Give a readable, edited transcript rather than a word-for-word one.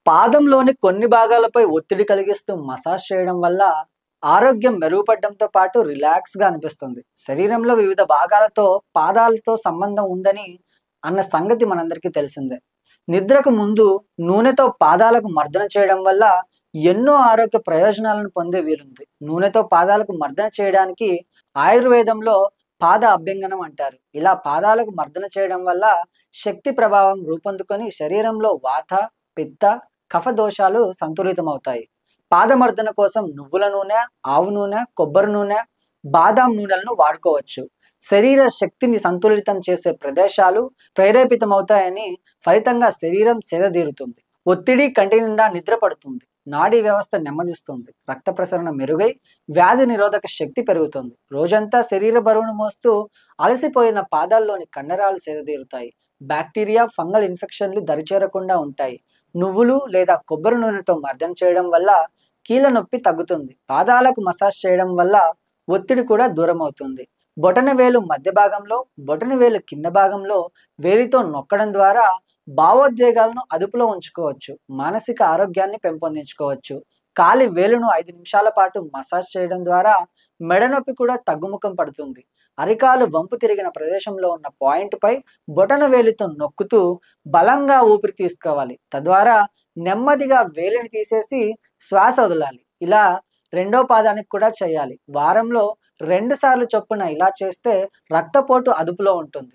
పాదంలోని కొన్ని భాగాలపై ఒత్తిడి కలిగిస్తూ మసాజ్ చేయడం వల్ల ఆరోగ్యం మెరుగుపడడంతో పాటు రిలాక్స్‌గా అనిపిస్తుంది. శరీరంలో వివిధ భాగాలతో పాదాలతో సంబంధం ఉందని అన్న సంగతి మనందరికీ తెలిసిందే. నిద్రకు ముందు నూనెతో పాదాలకు మర్దన చేయడం వల్ల ఎన్నో ఆరోగ్య ప్రయోజనాలను పొందే వీలుంది. నూనెతో పాదాలకు మర్దన చేయడానికి ఆయుర్వేదంలో పాద అభ్యంగనం అంటారు. ఇలా పాదాలకు మర్దన చేయడం వల్ల శక్తి ప్రభావం రూపొందుకొని శరీరంలో వాత, పిత్త, కఫ దోషాలు సంతులితమవుతాయి. పాదమర్దన కోసం నువ్వుల నూనె, ఆవు నూనె, కొబ్బరి నూనె, బాదాం నూనెలను వాడుకోవచ్చు. శరీర శక్తిని సంతులితం చేసే ప్రదేశాలు ప్రేరేపితమవుతాయని ఫలితంగా శరీరం సేదతీరుతుంది. ఒత్తిడి కంటి నిండా నిద్ర పడుతుంది. నాడీ వ్యవస్థ నెమ్మదిస్తుంది. రక్త ప్రసరణ మెరుగై వ్యాధి నిరోధక శక్తి పెరుగుతుంది. రోజంతా శరీర బరువును మోస్తూ అలసిపోయిన పాదాల్లోని కండరాలు సేదతీరుతాయి. బ్యాక్టీరియా, ఫంగల్ ఇన్ఫెక్షన్లు దరిచేరకుండా ఉంటాయి. నువ్వులు లేదా కొబ్బరి నూనెతో మర్దన చేయడం వల్ల కీళ్ళ నొప్పి తగ్గుతుంది. పాదాలకు మసాజ్ చేయడం వల్ల ఒత్తిడి కూడా దూరం అవుతుంది. బొటనవేలు మధ్య భాగంలో, బొటనవేలు కింద భాగంలో వేలితో నొక్కడం ద్వారా భావోద్వేగాలను అదుపులో ఉంచుకోవచ్చు. మానసిక ఆరోగ్యాన్ని పెంపొందించుకోవచ్చు. కాలి వేలును 5 నిమిషాల పాటు మసాజ్ చేయడం ద్వారా మెడ నొప్పి కూడా తగ్గుముఖం పడుతుంది. అరికాలు వంపు తిరిగిన ప్రదేశంలో ఉన్న పాయింట్‌పై బొటనవేలితో నొక్కుతూ బలంగా ఊపిరి తీసుకోవాలి. తద్వారా నెమ్మదిగా వేలిని తీసేసి శ్వాస వదలాలి. ఇలా రెండో పాదానికి కూడా చేయాలి. వారంలో 2 సార్లు చొప్పున ఇలా చేస్తే రక్తపోటు అదుపులో ఉంటుంది.